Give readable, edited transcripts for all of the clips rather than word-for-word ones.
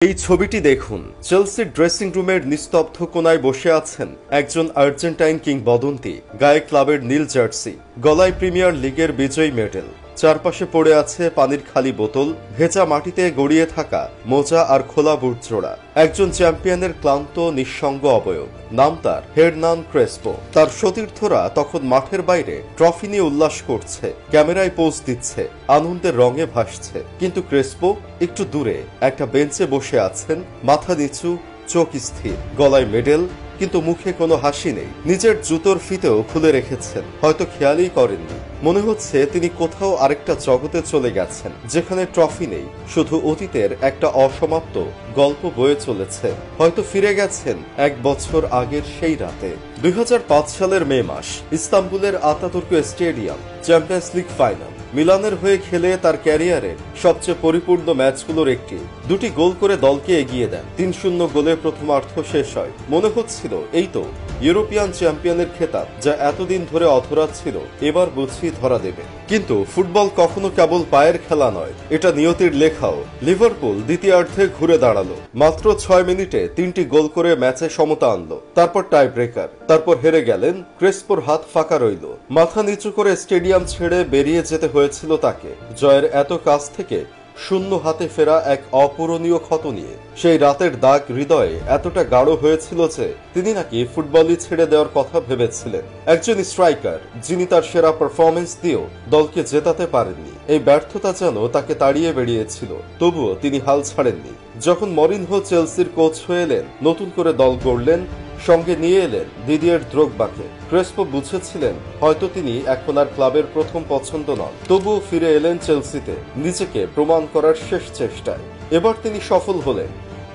এই ছবিটি দেখুন। চেলসির ড্রেসিং রুমের নিস্তব্ধ কোনায় বসে আছেন একজন আর্জেন্টাইন কিংবদন্তি। গায়ে ক্লাবের নীল জার্সি, গলায় প্রিমিয়ার লিগের বিজয়ী মেডেল। চারপাশে পড়ে আছে পানির খালি বোতল, ভেজা মাটিতে গড়িয়ে থাকা মোজা আর খোলা বুট জোড়া। একজন চ্যাম্পিয়নের ক্লান্ত নিঃসঙ্গ অবয়ব। নাম তার হেরনান ক্রেসপো। তার সতীর্থরা তখন মাঠের বাইরে ট্রফি নিয়ে উল্লাস করছে, ক্যামেরায় পোজ দিচ্ছে, আনন্দের রঙে ভাসছে। কিন্তু ক্রেসপো একটু দূরে একটা বেঞ্চে বসে আছেন, মাথা নিচু, চোখ স্থির, গলায় মেডেল, কিন্তু মুখে কোনো হাসি নেই। নিজের জুতোর ফিতেও খুলে রেখেছেন, হয়তো খেয়ালই করেননি। মনে হচ্ছে তিনি কোথাও আরেকটা জগতে চলে গেছেন, যেখানে ট্রফি নেই, শুধু অতীতের একটা অসমাপ্ত গল্প বয়ে চলেছে। হয়তো ফিরে গেছেন 1 বছর আগের সেই রাতে। 2005 সালের মে মাস, ইস্তাম্বুলের Ataturk stadium, champions league final. মিলানের হয়ে খেলে তার ক্যারিয়ারের সবচেয়ে পরিপূর্ণ ম্যাচগুলোর একটি। 2টি গোল করে দলকে এগিয়ে দেন। 3-0 গোলে প্রথমার্ধ শেষ হয়। মনে হচ্ছিল এই তো ইউরোপিয়ান চ্যাম্পিয়নের খেতাব, যা এতদিন ধরে অধরা ছিল, এবার বুঝি ধরা দেবে। কিন্তু ফুটবল কখনো কেবল পায়ের খেলা নয়, এটা নিয়তির লেখাও। লিভারপুল দ্বিতীয়ার্ধে ঘুরে দাঁড়ালো, মাত্র 6 মিনিটে 3টি গোল করে ম্যাচে সমতা আনলো। তারপর টাই ব্রেকার, তারপর হেরে গেলেন। ক্রেসপোর হাত ফাঁকা রইল, মাথা নিচু করে স্টেডিয়াম ছেড়ে বেরিয়ে যেতে হয়েছিল তাকে। জয়ের এত কাছ থেকে শূন্য হাতে ফেরা এক অপূরণীয় ক্ষত নিয়ে। সেই রাতের দাগ হৃদয়ে এতটা গাঢ় হয়েছিল যে তিনি নাকি ফুটবলই ছেড়ে দেওয়ার কথা ভেবেছিলেন। একজন স্ট্রাইকার যিনি তার সেরা পারফরমেন্স দিয়েও দলকে জেতাতে পারেননি। এই ব্যর্থতা যেন তাকে তাড়িয়ে বেরিয়েছিল, তবুও তিনি হাল ছাড়েননি। যখন মরিনহো চেলসির কোচ হয়ে এলেন, নতুন করে দল গড়লেন, সঙ্গে নিয়ে এলেন দিদিয়ের দ্রোগবাকে। ক্রেসপো বুঝেছিলেন হয়তো তিনি এখন আর ক্লাবের প্রথম পছন্দ নন, তবুও ফিরে এলেন চেলসিতে, নিজেকে প্রমাণ করার শেষ চেষ্টায়। এবার তিনি সফল হলেন।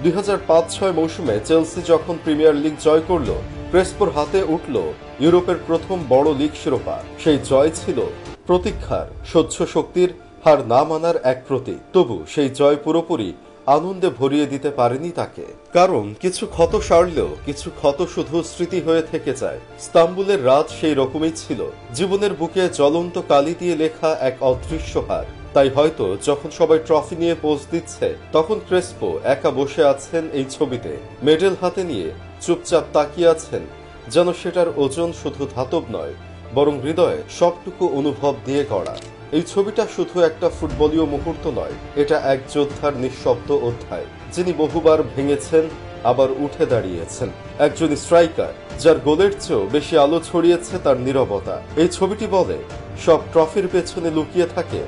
2005-06 মৌসুমে চেলসি যখন প্রিমিয়ার লিগ জয় করল, ক্রেসপোর হাতে উঠল ইউরোপের প্রথম বড় লিগ শিরোপা। সেই জয় ছিল প্রতীক্ষার, সহ্য শক্তির, হার না মানার এক প্রতীক। তবু সেই জয় পুরোপুরি আনন্দে ভরিয়ে দিতে পারেনি তাকে, কারণ কিছু ক্ষত সারলেও কিছু ক্ষত শুধু স্মৃতি হয়ে থেকে যায়। ইস্তাম্বুলের রাত সেই রকমই ছিল, জীবনের বুকে জ্বলন্ত কালি দিয়ে লেখা এক অদৃশ্য হার। তাই হয়তো যখন সবাই ট্রফি নিয়ে পোজ দিচ্ছে, তখন ক্রেসপো একা বসে আছেন এই ছবিতে, মেডেল হাতে নিয়ে চুপচাপ তাকিয়ে আছেন, যেন সেটার ওজন শুধু ধাতব নয়, বরং হৃদয়ে সবটুকু অনুভব দিয়ে গড়া। এই ছবিটা শুধু একটা ফুটবলীয় মুহূর্ত নয়, এটা এক যোদ্ধার নিঃশব্দ অধ্যায়, যিনি বহুবার ভেঙেছেন, আবার উঠে দাঁড়িয়েছেন। একজন স্ট্রাইকার যার গোলের চেয়েও বেশি আলো ছড়িয়েছে তার নীরবতা। এই ছবিটি বলে, সব ট্রফির পেছনে লুকিয়ে থাকে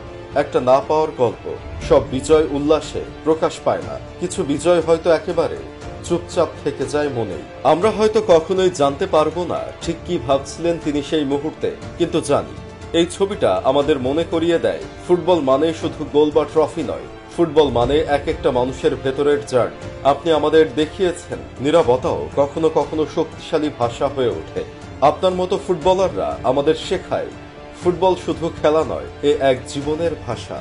একটা না পাওয়ার গল্প। সব বিজয় উল্লাসে প্রকাশ পায় না, কিছু বিজয় হয়তো একেবারে চুপচাপ থেকে যায় মনেই। আমরা হয়তো কখনোই জানতে পারবো না ঠিক কি ভাবছিলেন তিনি সেই মুহূর্তে, কিন্তু জানি এই ছবিটা আমাদের মনে করিয়ে দেয়, ফুটবল মানে শুধু গোল বা ট্রফি নয়, ফুটবল মানে এক একটা মানুষের ভেতরের জার্নি। আপনি আমাদের দেখিয়েছেন নীরবতাও কখনো কখনো শক্তিশালী ভাষা হয়ে ওঠে। আপনার মতো ফুটবলাররা আমাদের শেখায় ফুটবল শুধু খেলা নয়, এ এক জীবনের ভাষা।